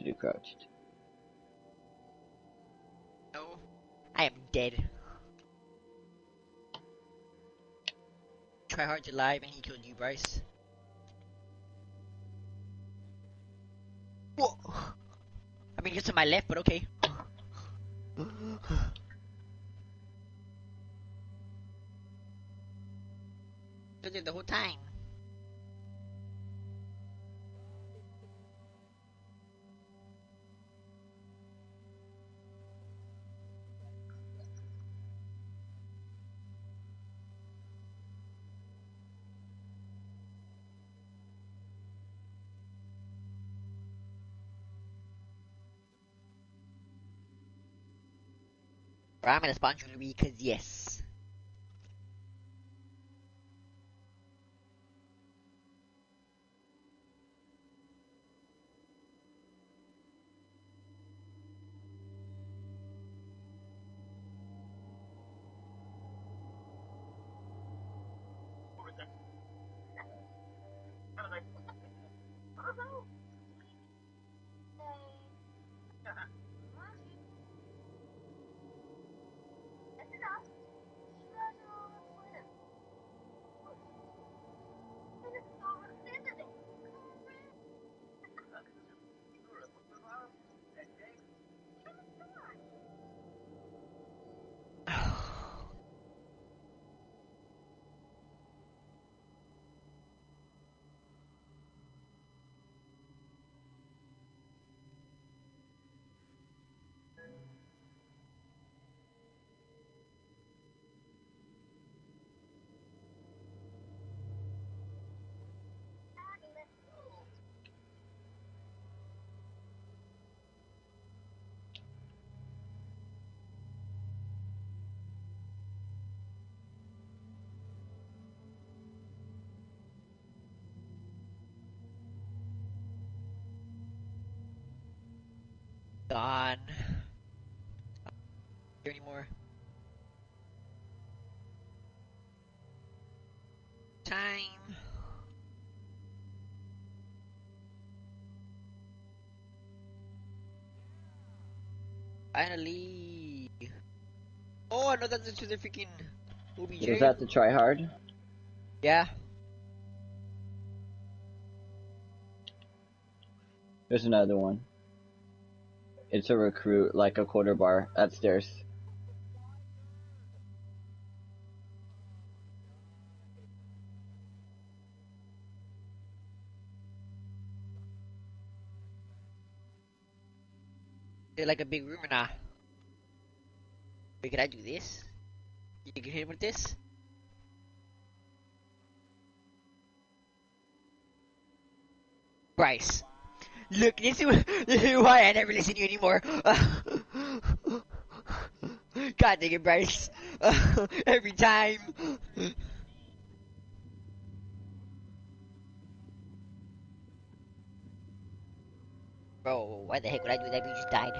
do crouched. No, I am dead. Try hard to live and he killed you, Bryce. Whoa! I mean, just to my left, but okay. Stood there the whole time. But I'm gonna spawn you because yes. Gone. Here anymore. Time. Finally. Oh, I know that's to the freaking OBJ. Was that the try hard? Yeah. There's another one. It's a recruit, like a quarter bar upstairs. They're like a big room or not. Wait, can I do this? You can hit him with this? Bryce. Look, this is why I never listen to you anymore. God dang it, Bryce. Every time. Bro, why the heck would I do that if you just died?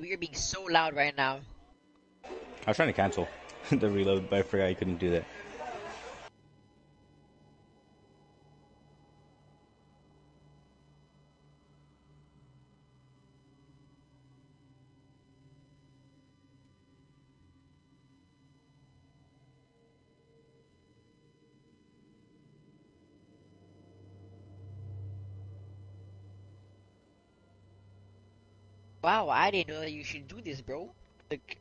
You're being so loud right now. I was trying to cancel the reload, but I forgot you couldn't do that. Wow, I didn't know that you should do this, bro. Like,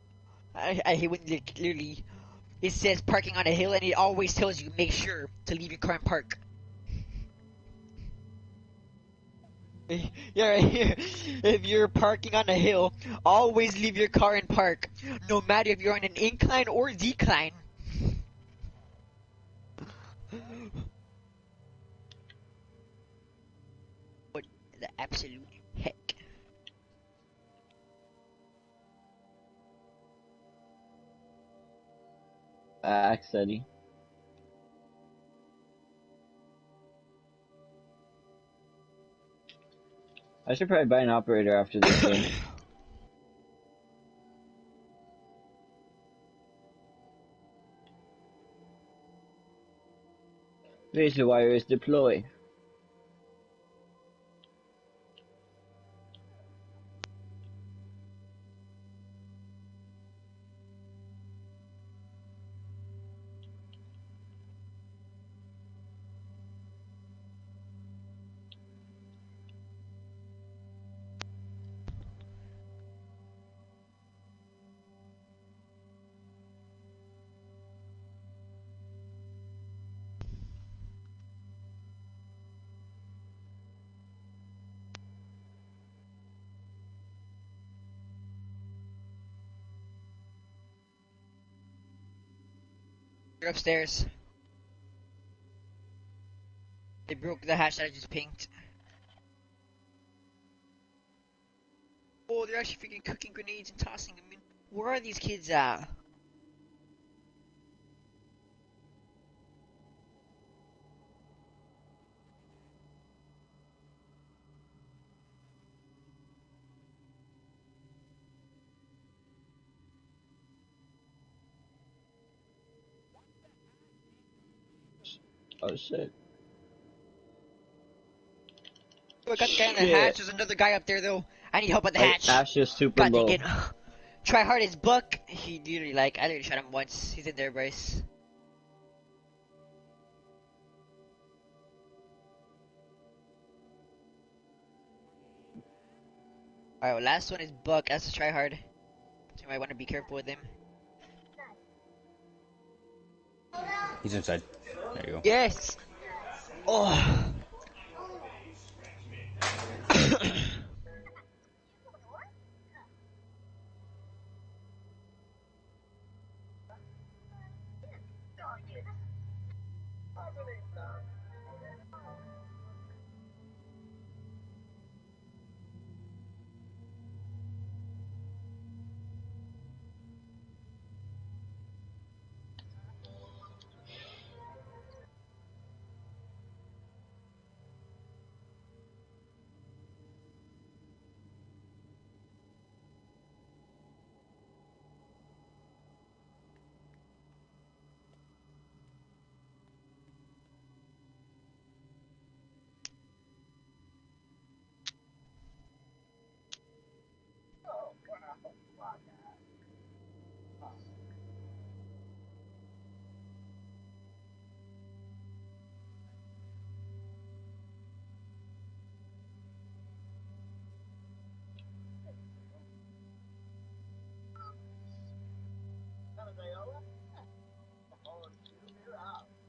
I hate when like literally it says parking on a hill and it always tells you make sure to leave your car and park. Yeah, right here. If you're parking on a hill, always leave your car and park, no matter if you're on an incline or decline. What the absolute heck? Axe Eddie. I should probably buy an operator after this game. Razor wire is deployed. You're upstairs. They broke the hatch that I just pinged. Oh, they're actually freaking cooking grenades and tossing them in. Where are these kids at? Oh shit. Oh, I got the guy on the hatch. There's another guy up there though. I need help at the hatch. Ash is super God low. dang it. Try hard as Buck. He literally I literally shot him once. He's in there, Bryce. Alright, well, last one is Buck. That's a try hard. So you might want to be careful with him. He's inside. There you go. Yes! Oh!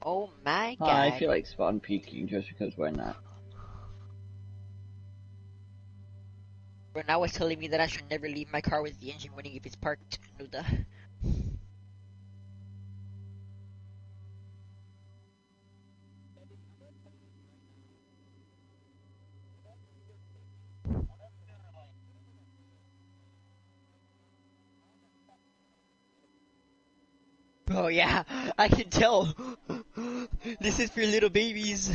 Oh my god. I feel like spawn peeking just because why not? Bro, now it's telling me that I should never leave my car with the engine running if it's parked. No duh. Oh yeah, I can tell. This is for little babies.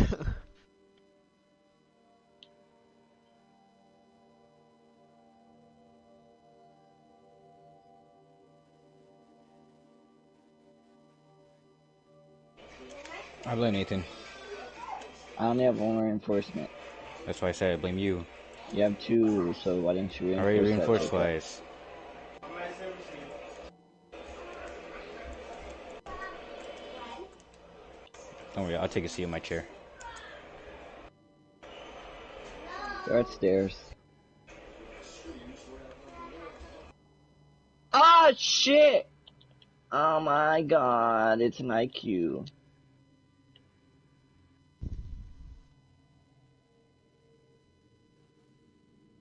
I blame Nathan. I only have one reinforcement. That's why I said I blame you. You have two, so why didn't you I already reinforce reinforced that? twice. Don't worry, I'll take a seat in my chair. They're upstairs. Ah, shit! Oh my god, it's an IQ.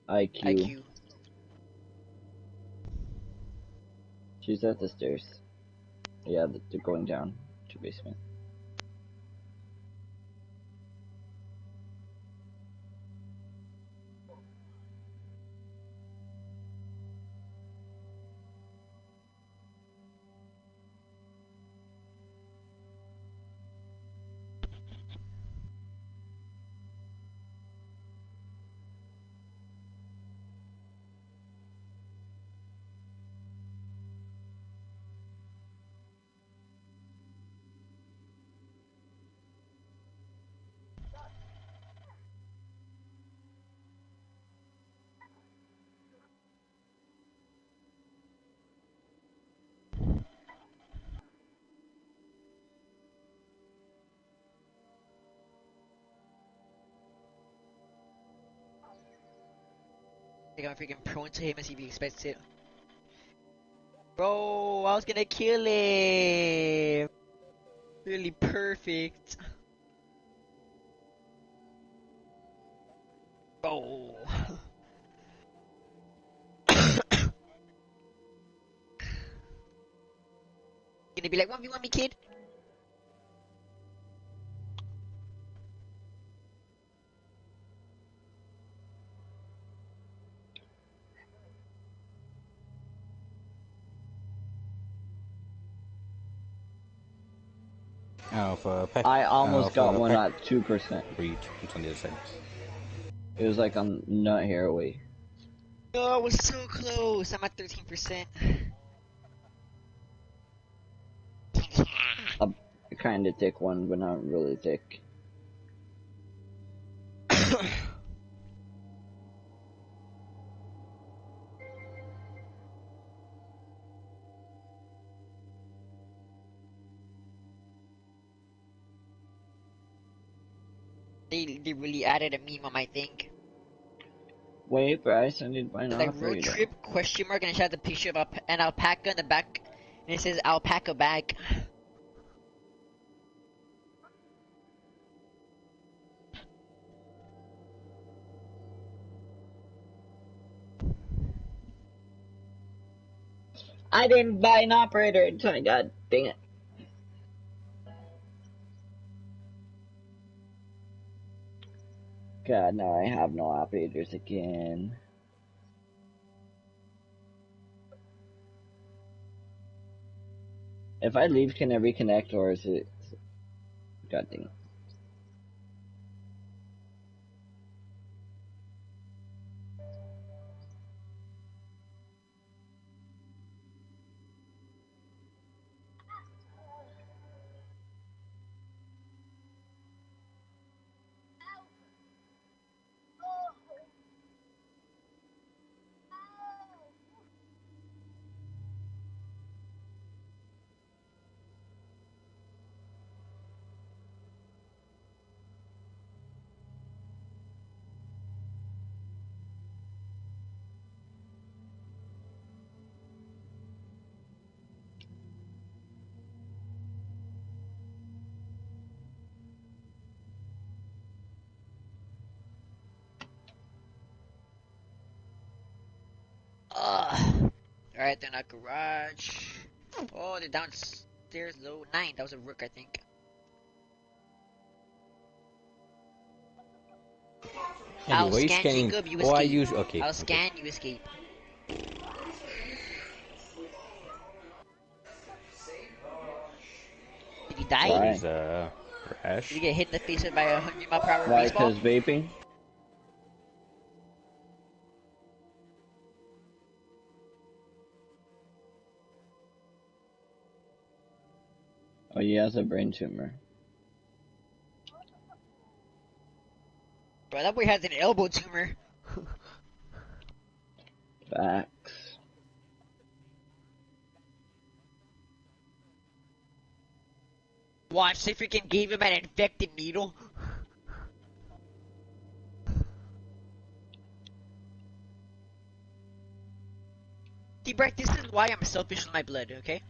IQ. She's at the stairs. Yeah, they're going down to basement. I think I'm freaking prone to him and see if he expects it. Bro, I was gonna kill him. Really perfect. Bro. Gonna be like, 1v1 me, kid. I almost got one at 2%. Reach. It's on the other side. It was like I'm not here away. Oh, I was so close. I'm at 13%. A kind of thick one, but not really thick. They really added a meme on my thing. Wait, Bryce, I need to buy an Like road operator. trip question mark, and it had the picture of an alpaca in the back, and it says alpaca bag. I didn't buy an operator in time. God dang it. God, now I have no operators again. If I leave, can I reconnect, or is it... God dang it. Alright, they're not garage. Oh, they're downstairs low. 9. That was a rook, I think. I'll Anyway, scan scanning. Jacob, you Oh, I escape. use. Okay. I'll okay. scan, you escape. Did he die? Why? There's rash. Did he get hit in the face by a 100-mile-per-hour Why? baseball? Because vaping? Oh, he has a brain tumor. Bro, that boy has an elbow tumor. Facts. Watch, they freaking gave him an infected needle. See, Brett, this is why I'm selfish with my blood, okay?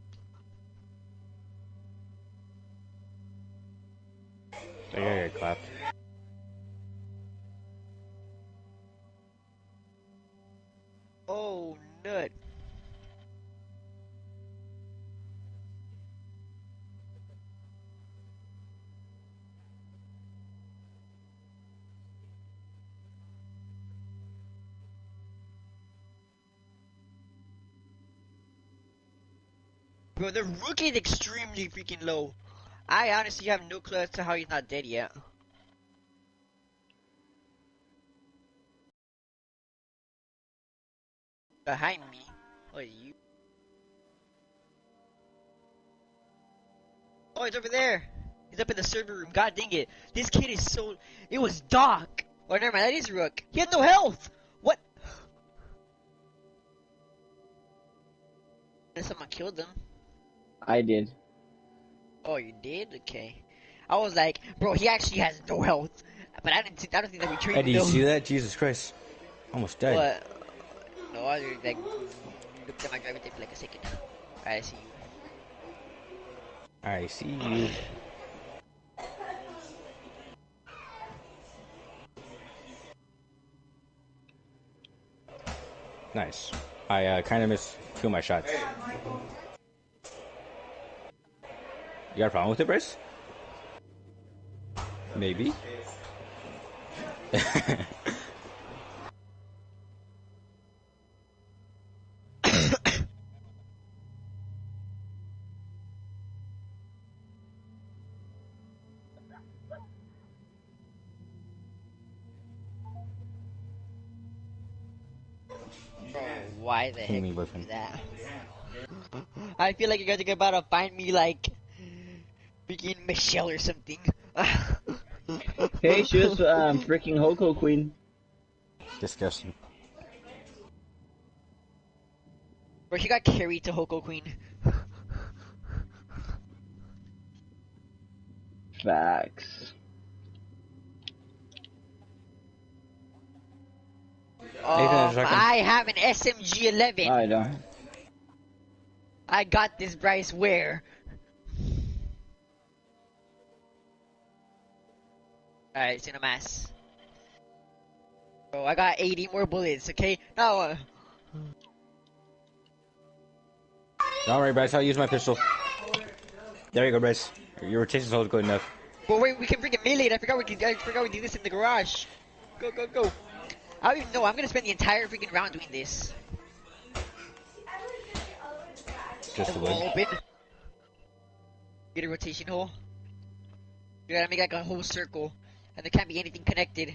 I gotta get clapped. Oh, nut. Bro, the rookie is extremely freaking low. I honestly have no clue as to how he's not dead yet. Behind me? Oh, you. Oh, he's over there. He's up in the server room. God dang it. This kid is so... It was Doc. Oh, never mind. That is Rook. He had no health. What? Someone killed him. I did. Oh, you did? Okay. I was like, bro, he actually has no health. But I don't think that we treated Hey, do you him. see that? Jesus Christ. Almost dead. What? No, I was like, looked at my driver tape for like a second. I see you. I see you. Nice. I kind of missed two of my shots. You got a problem with it, Bryce? Maybe. Bro, why the heck Me would you listen. do that? I feel like you guys are about to find me like freaking Michelle or something. Hey, she was freaking Hoko Queen. Disgusting. Bro, she got carried to Hoko Queen. Facts. I have an SMG 11. I don't. I got this, Bryce. Where? Alright, it's in a mess. Bro, I got 80 more bullets, okay? Now, Alright, Bryce, I'll use my pistol. There you go, Bryce. Your rotation's hold good enough. but wait, we can freaking melee it. I forgot we did this in the garage. Go, go, go. I don't even know. I'm gonna spend the entire freaking round doing this. Just The the wall wood. open. Get a rotation hole. You gotta make like a whole circle, and there can't be anything connected.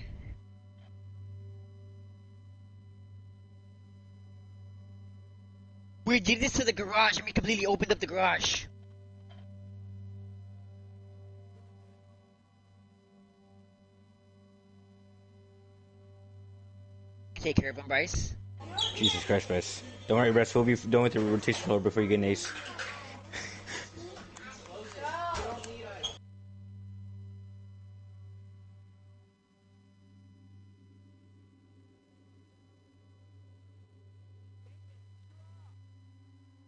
We did this to the garage, and we completely opened up the garage. Take care of him, Bryce. Jesus Christ, Bryce. Don't worry, Bryce. We'll be done with the rotation floor before you get an ace.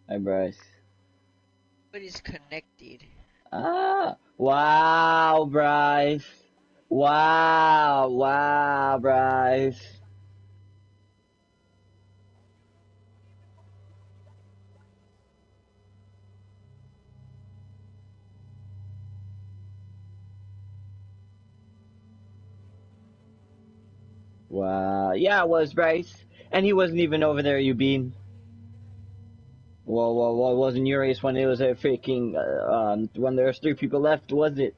Hi, Bryce. What is connected? Ah! Wow, Bryce. Wow, wow, Bryce. Wow. Yeah, it was Bryce. And he wasn't even over there, you bean. Well, it wasn't your ace when it was a freaking, when there was 3 people left, was it?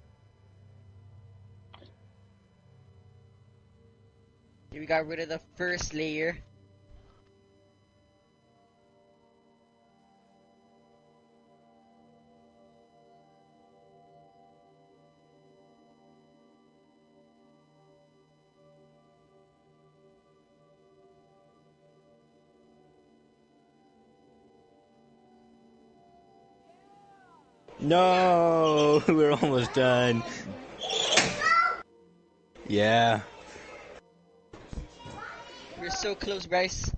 We got rid of the first layer. No, we're almost done. Yeah. We're so close, Bryce.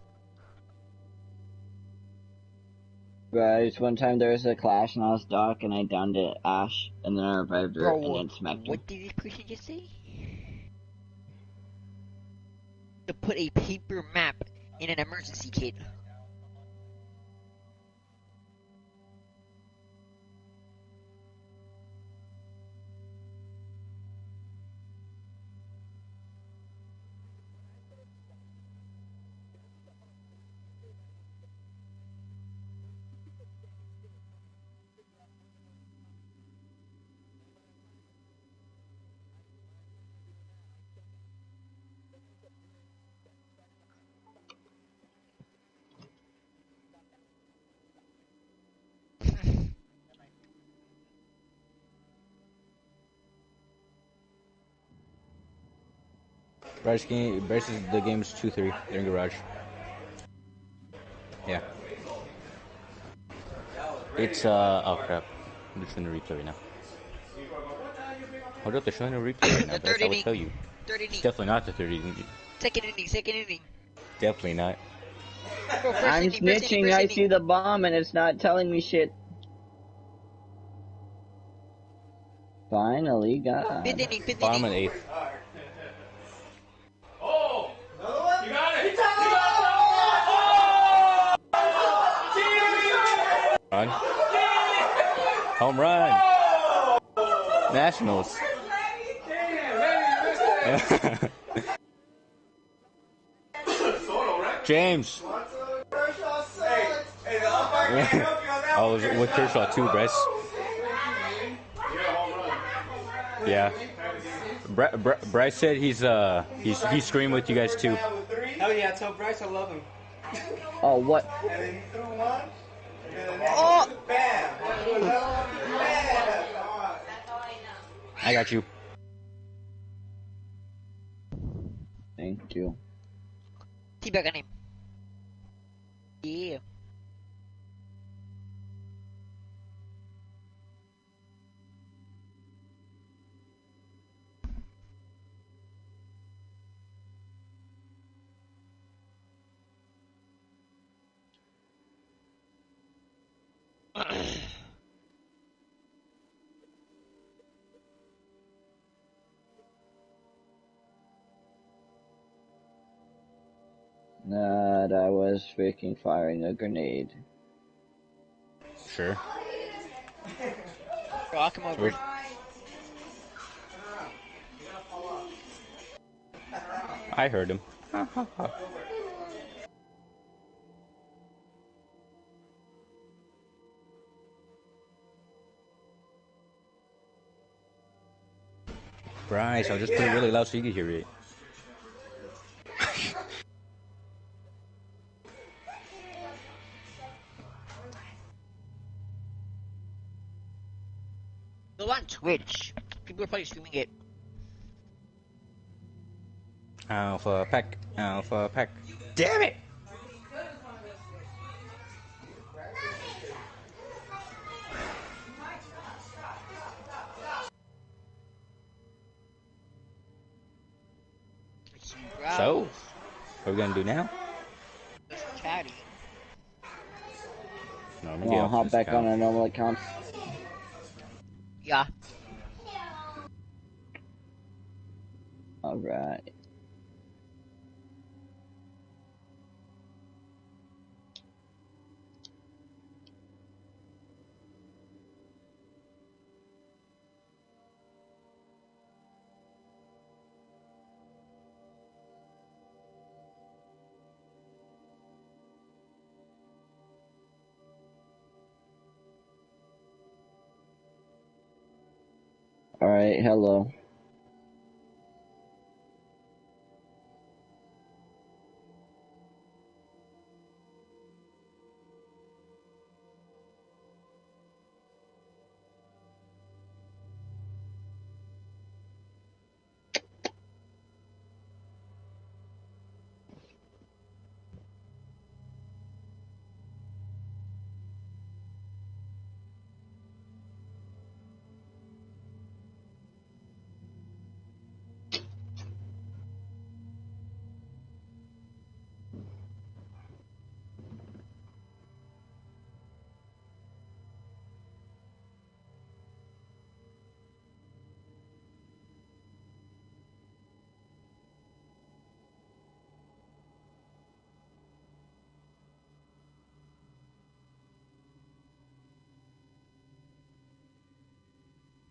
Guys, one time there was a clash and I was Doc and I downed it Ash and then I revived her and then smacked her. What did the person just say? To put a paper map in an emergency kit. Bryce, the game is 2-3. They're in garage. Yeah. It's, oh crap. I'm just showing a replay right now. Hold up, they're showing a replay right now. The Bryce, third I would inning. tell you. Third It's inning. definitely not the 30 inning. Second inning. Definitely not. Bro, first I'm inning, first snitching, inning, first I inning. see the bomb and it's not telling me shit. Finally, God. Fifth Bottom inning. and 8th. Run. Home run. Nationals. James. Oh, it was with Kershaw too, Bryce. Yeah. Bryce said he's screaming with you guys too. Hell yeah, tell Bryce I love him. Oh, what? And then you threw one, and then Oh! bam! I got you. Thank you. Teabag on him. Yeah. That I was freaking firing a grenade. Sure. Bro, I'll come over. I heard him. Bryce, I'll just put it really loud so you can hear it. Go on Twitch. People are probably streaming it. Alpha pack. Alpha pack. Damn it! So, what are we gonna do now? Just chatting. No, Come on, hop back on a normal account. Yeah. Alright. Alright, hello.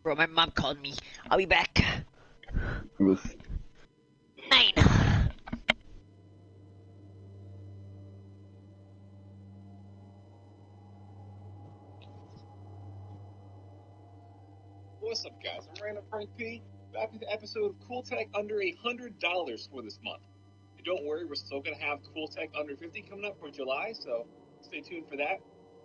Bro, my mom called me. I'll be back. Oof. 9. What's up, guys? I'm Random Frank P. Back with the episode of Cool Tech under $100 for this month. And don't worry, we're still going to have Cool Tech under 50 coming up for July, so stay tuned for that.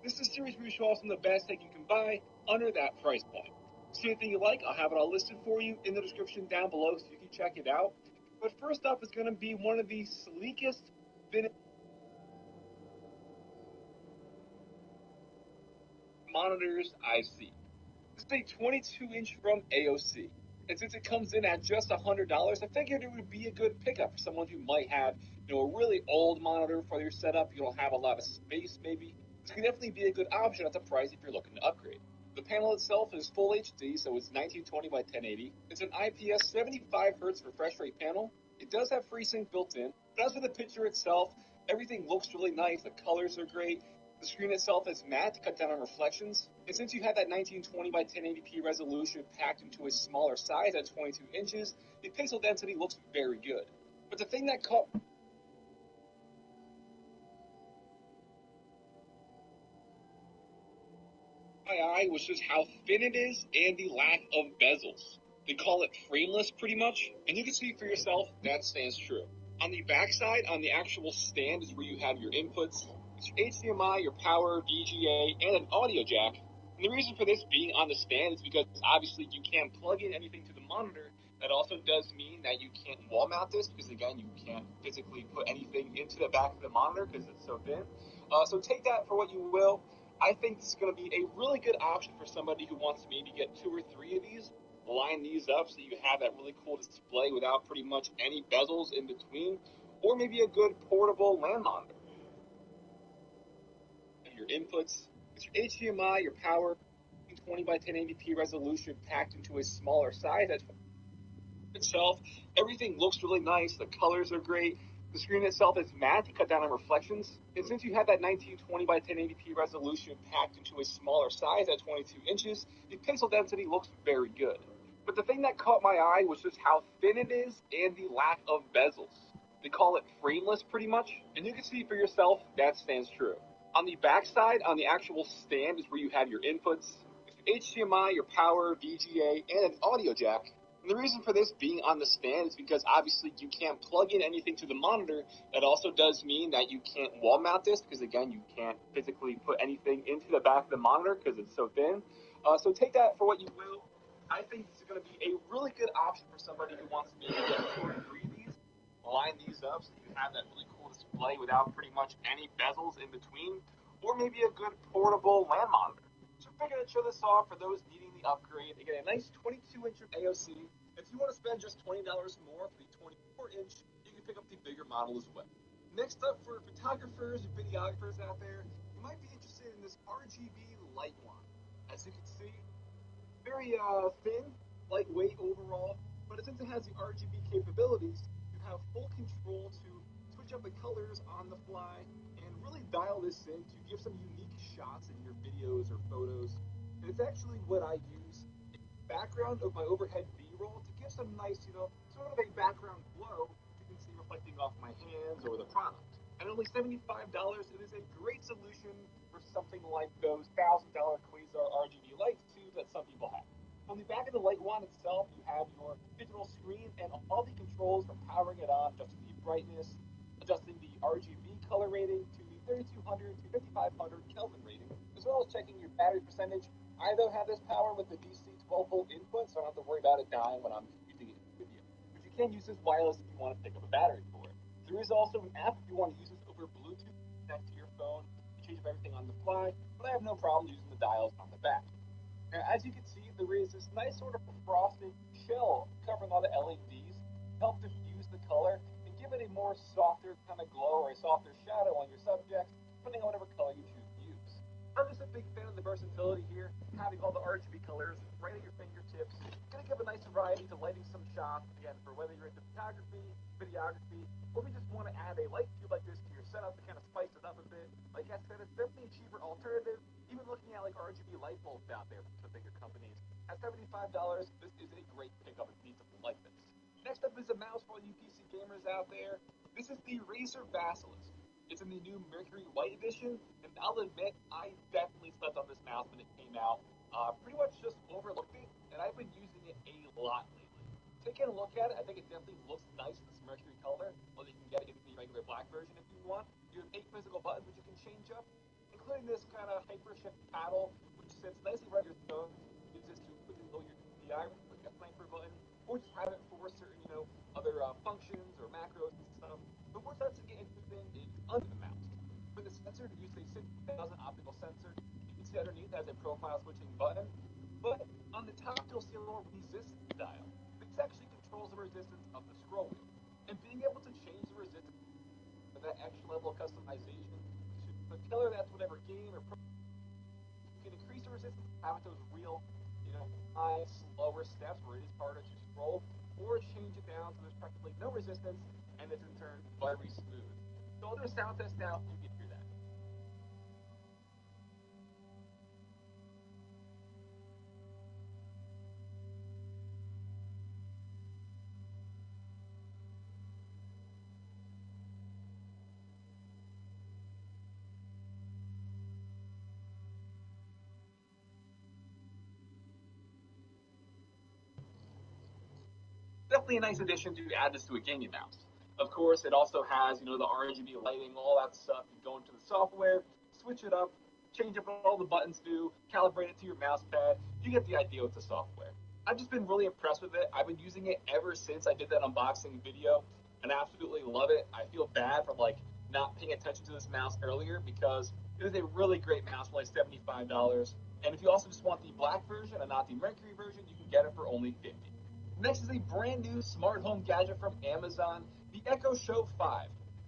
This is a series where we show off some of the best tech you can buy under that price point. See anything you like, I'll have it all listed for you in the description down below so you can check it out. But first up is going to be one of the sleekest vintage monitors I've seen. This is a 22-inch from AOC. And since it comes in at just $100, I figured it would be a good pickup for someone who might have, a really old monitor for your setup. You don't have a lot of space, maybe. This can definitely be a good option at the price if you're looking to upgrade. The panel itself is full HD, so it's 1920 by 1080. It's an IPS 75Hz refresh rate panel. It does have FreeSync built in, but as for the picture itself, everything looks really nice. The colors are great. The screen itself is matte to cut down on reflections, and since you have that 1920 by 1080p resolution packed into a smaller size at 22 inches, the pixel density looks very good. But the thing that caught my eye was just how thin it is and the lack of bezels. They call it frameless pretty much, and you can see for yourself that stands true. On the backside, on the actual stand, is where you have your inputs. It's your HDMI, your power, VGA, and an audio jack. And the reason for this being on the stand is because obviously you can't plug in anything to the monitor. That also does mean that you can't wall mount this because again, you can't physically put anything into the back of the monitor because it's so thin. So take that for what you will. I think this is going to be a really good option for somebody who wants to maybe get 2 or 3 of these. Line these up so you have that really cool display without pretty much any bezels in between, or maybe a good portable LAN monitor. Your inputs, it's your HDMI, your power, 20 by 1080p resolution packed into a smaller size. That's itself. Everything looks really nice. The colors are great. The screen itself is matte to cut down on reflections. And since you have that 1920 by 1080p resolution packed into a smaller size at 22 inches, the pixel density looks very good. But the thing that caught my eye was just how thin it is and the lack of bezels. They call it frameless pretty much, and you can see for yourself that stands true. On the backside, on the actual stand, is where you have your inputs, your HDMI, your power, VGA, and an audio jack. And the reason for this being on the stand is because obviously you can't plug in anything to the monitor. That also does mean that you can't wall mount this because again, you can't physically put anything into the back of the monitor because it's so thin. So take that for what you will. I think this is going to be a really good option for somebody who wants to maybe get 2 or 3 of these. Line these up so you have that really cool display without pretty much any bezels in between, or maybe a good portable LAN monitor. So I figured I'd show this off for those needing the upgrade. Again, a nice 22-inch AOC. If you want to spend just $20 more for the 24-inch, you can pick up the bigger model as well. Next up, for photographers and videographers out there, you might be interested in this RGB light wand. As you can see, very thin, lightweight overall, but since it has the RGB capabilities, you have full control to switch up the colors on the fly and really dial this in to give some unique shots in your videos or photos. And it's actually what I use in the background of my overhead B-roll to give some nice, sort of a background glow you can see reflecting off my hands or the product. At only $75, it is a great solution for something like those $1,000 Quasar RGB light tubes that some people have. On the back of the light wand itself, you have your digital screen and all the controls from powering it on, adjusting the brightness, adjusting the RGB color rating to the 3200 to 5500 Kelvin rating, as well as checking your battery percentage. I though have this power with the DC 12-volt input, so I don't have to worry about it dying when I'm using it in video. But you can use this wireless if you want to pick up a battery for it. There is also an app if you want to use this over Bluetooth, connect to your phone, change up everything on the fly, but I have no problem using the dials on the back. Now, as you can see, there is this nice sort of frosted shell covering all the LEDs to help diffuse the color and give it a more softer kind of glow or a softer shadow on your subject, depending on whatever color you choose to use. I'm just a big fan of the versatility here, having all the RGB colors right at your fingertips. Gonna give a nice variety to lighting some shots, again, for whether you're into photography, videography, or if you just want to add a light tube like this to your setup to kind of spice it up a bit. Like I said, it's definitely a cheaper alternative. Even looking at like RGB light bulbs out there from the bigger companies, at $75, Acer Basilisk. It's in the new Mercury White edition, and I'll admit, I definitely slept on this mouse when it came out. Pretty much just overlooked it, and I've been using it a lot lately. Taking a look at it, I think it definitely looks nice in this Mercury color, although you can get it in the regular black version if you want. You have 8 physical buttons which you can change up, including this kind of hyper shift paddle, which sits nicely right on your thumb. Use this to quickly lower your DPI, like a sniper button, or just have it for certain, other functions or macros and stuff. But where it starts to get interesting is under the mouse. For the sensor, to use a 6000 optical sensor, you can see underneath it has a profile switching button. But on the top, you'll see a little resistance dial. This actually controls the resistance of the scroll wheel. And being able to change the resistance for that extra level of customization to tailor that to whatever game or you can increase the resistance, have those real, high, slower steps where it is harder to scroll, or change it down so there's practically no resistance and it's in turn very smooth. So I'll do a sound test now. You can hear that. Definitely a nice addition to add this to a gaming mouse. Of course, it also has, the RGB lighting, all that stuff. You go into the software, switch it up, change up what all the buttons do, calibrate it to your mouse pad. You get the idea with the software. I've just been really impressed with it. I've been using it ever since I did that unboxing video, and I absolutely love it. I feel bad for, not paying attention to this mouse earlier because it is a really great mouse for $75. And if you also just want the black version and not the Mercury version, you can get it for only $50. Next is a brand new smart home gadget from Amazon, the Echo Show 5.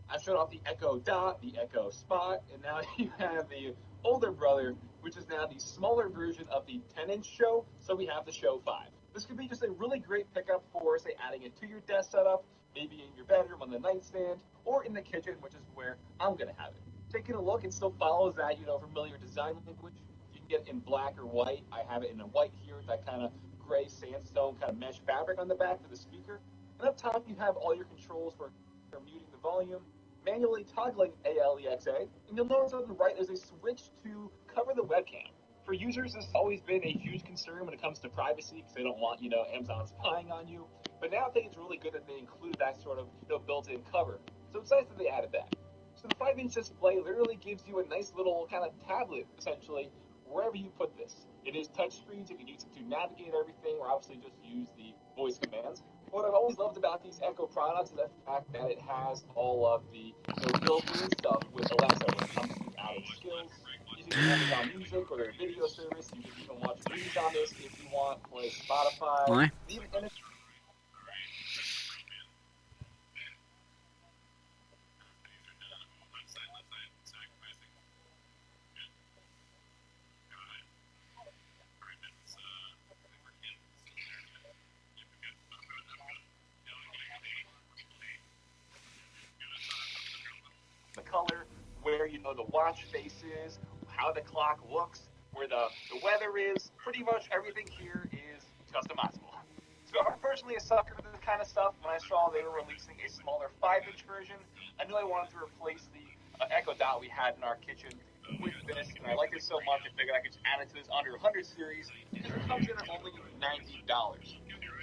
I showed off the Echo Dot, the Echo Spot, and now you have the older brother, which is now the smaller version of the 10-inch Show, so we have the Show 5. This could be just a really great pickup for, say, adding it to your desk setup, maybe in your bedroom on the nightstand, or in the kitchen, which is where I'm going to have it. Taking a look, it still follows that, familiar design language. You can get it in black or white. I have it in a white here, that kind of gray sandstone kind of mesh fabric on the back for the speaker. And up top, you have all your controls for muting the volume, manually toggling ALEXA, and you'll notice on the right there's a switch to cover the webcam. For users, this has always been a huge concern when it comes to privacy because they don't want, Amazon spying on you. But now I think it's really good that they include that sort of, built-in cover. So it's nice that they added that. So the 5-inch display literally gives you a nice little kind of tablet, essentially, wherever you put this. It is touchscreens. You can use it to navigate everything, or obviously just use the voice commands. What I've always loved about these Echo products is the fact that it has all of the built-in stuff with Alexa when it comes to adding skills, using Amazon Music or their video service. You can even watch movies on this if you want, play Spotify. Why? Even the color, where the watch face is, how the clock looks, where the weather is. Pretty much everything here is customizable. So I'm personally a sucker for this kind of stuff. When I saw they were releasing a smaller 5-inch version, I knew I wanted to replace the Echo Dot we had in our kitchen with this, and I liked it so much I figured I could just add it to this under 100 series, and it comes in at only $90.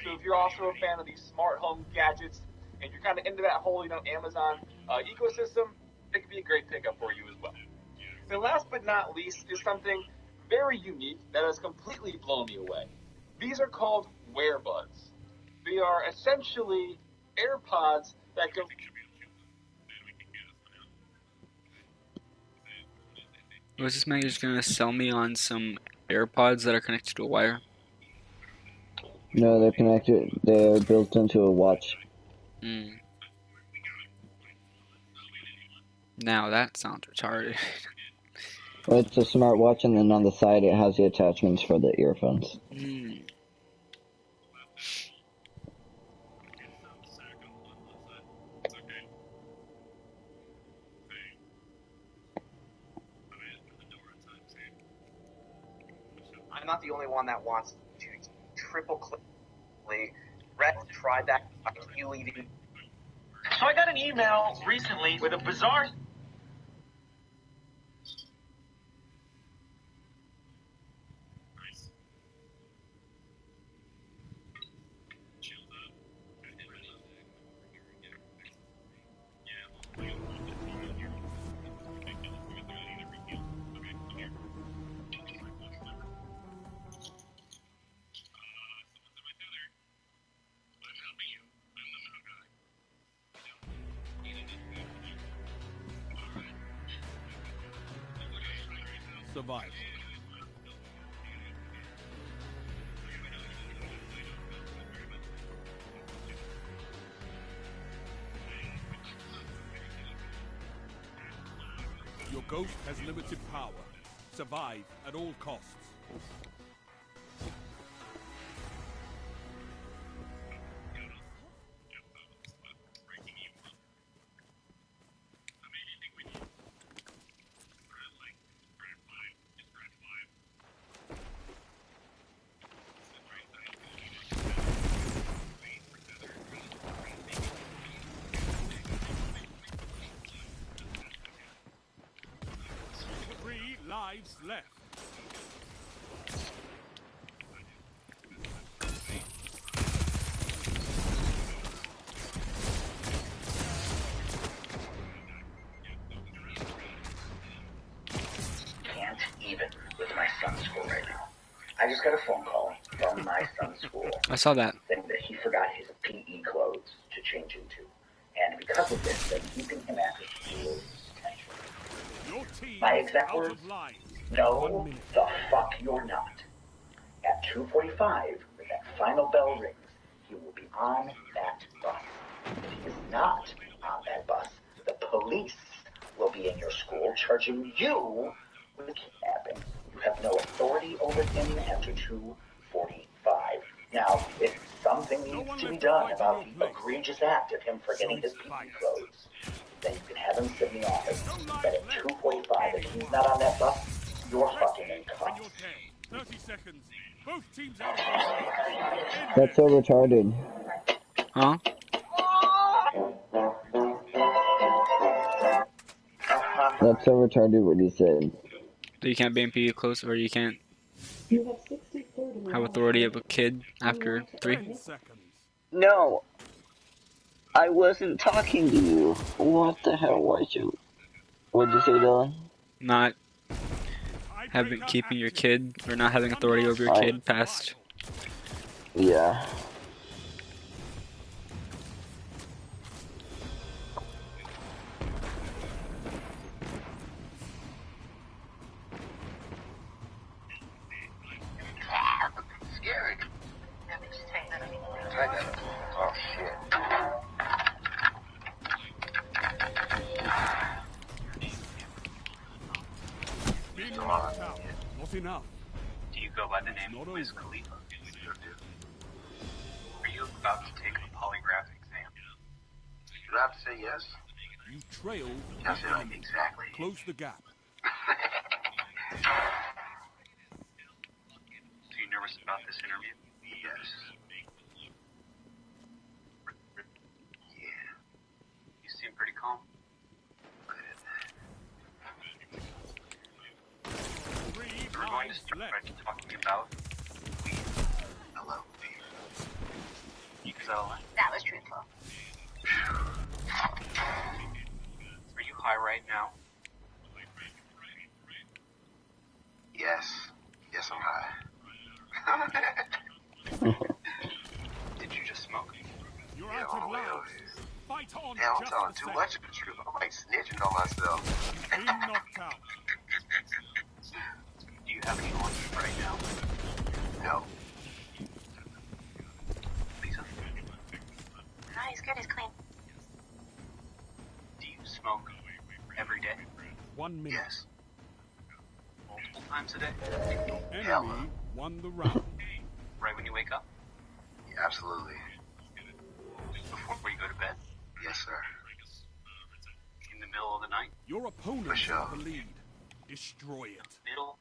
So if you're also a fan of these smart home gadgets, and you're kind of into that whole, Amazon ecosystem, it could be a great pickup for you as well. And last but not least is something very unique that has completely blown me away. These are called Wearbuds. They are essentially AirPods that go... Was this man just gonna sell me on some AirPods that are connected to a wire? No, they're connected. They're built into a watch. Now that sounds retarded. Well, it's a smartwatch, and then on the side it has the attachments for the earphones. I'm not the only one that wants to triple click. Brett tried that. You leaving? So I got an email recently with a bizarre... Survive. Your ghost has limited power. Survive at all costs. Lives left. Can't even with my son's school right now. I just got a phone call from my son's school. I saw that. Saying that he forgot his PE clothes to change into. And because of this, they're keeping him after school detention. My exact words? No, the fuck you're not. At 2:45, when that final bell rings, he will be on that bus. If he is not on that bus, the police will be in your school charging you with kidnapping. You have no authority over him after 2:45. Now, if something needs to be done about the egregious act of him forgetting his PE clothes, then you can have him sit in the office. But at 2:45, if he's not on that bus, you're fucking in cuffs. 30 seconds. Both teams out. That's so retarded. Huh? That's so retarded what he said. So you can't ban PE close, or you can't have authority of a kid after 3? No. I wasn't talking to you. What the hell was you? What'd you say, Dylan? Not keeping your kid, or not having authority over your kid past. Yeah. Scary. Oh shit. Being knocked out. Not enough. Do you go by the name of Wiz Khalifa? Are you about to take a polygraph exam? You have to say yes. You trailed. Yes, exactly. Close the gap. So you nervous about this interview? Yes. Yeah. You seem pretty calm. We're going to start by talking about weed. Hello, Is that all right? That was truthful. Are you high right now? Yes. Yes, I'm high. Did you just smoke? You're Yeah, out on of the way line. over here. Fight on. Yeah, I'm just telling a too sec. much of the truth. I'm like snitching on myself. Being knocked out. Do you have any on you right now? No. Lisa? No, he's good. He's clean. Do you smoke every day? 1 minute. Yes. Multiple times a day? Enemy won the round. Right when you wake up? Yeah, absolutely. Before you go to bed? Yes, sir. In the middle of the night? Your opponent For sure. has the lead. Destroy it. Middle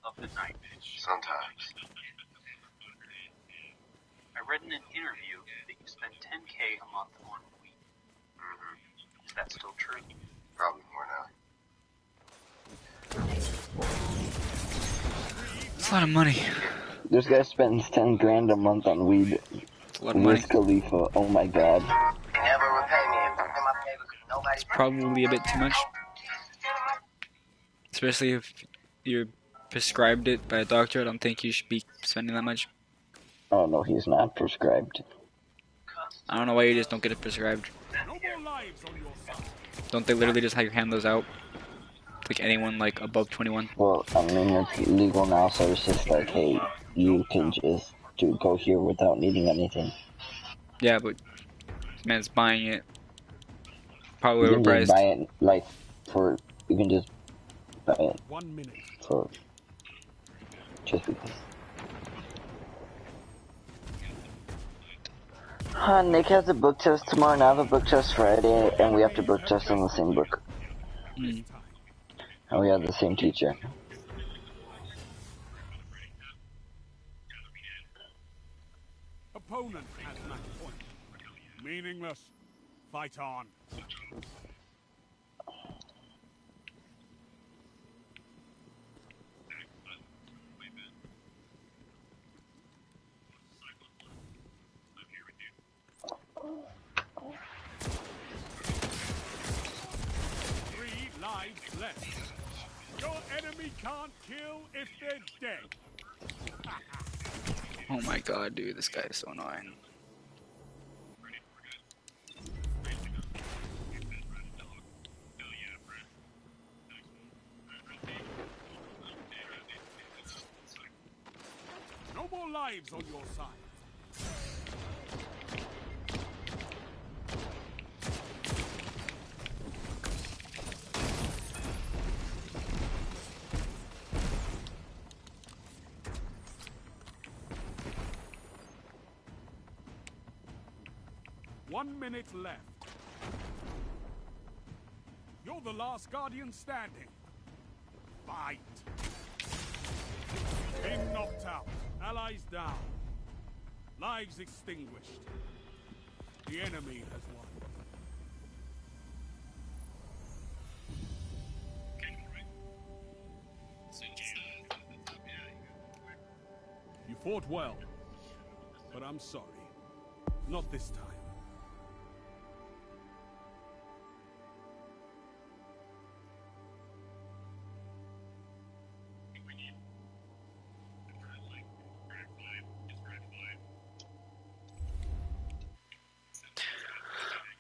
of the night. Sometimes. I read in an interview that you spend $10K a month on weed. that's still true. Probably more now. It's a lot of money. This guy spends 10 grand a month on weed. It's a lot of money. Wiz Khalifa, oh my god. Never repay me if I'm in my favor because nobody. It's probably a bit too much. Especially if you're prescribed it by a doctor. I don't think you should be spending that much. Oh no, he's not prescribed. I don't know why you just don't get it prescribed. Don't they literally just hand those out? Like anyone like above 21? Well, I mean, it's legal now, so it's just like, hey, you can just go here without needing anything. Yeah, but man's buying it. Probably You can overpriced. just buy it, like, for, you can just buy it 1 minute. for, just because. Nick has a book test tomorrow, and I have a book test Friday, and we have to book test on the same book. Mm. And we have the same teacher. Opponent at match point. Meaningless. Fight on. Left. Your enemy can't kill if they're dead. Oh my god, dude, this guy is so annoying. No more lives on your side. One minute left. You're the last Guardian standing. Fight. King knocked out. Allies down. Lives extinguished. The enemy has won. You fought well, but I'm sorry. Not this time.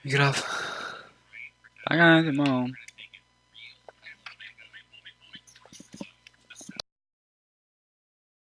Get off. I got him home.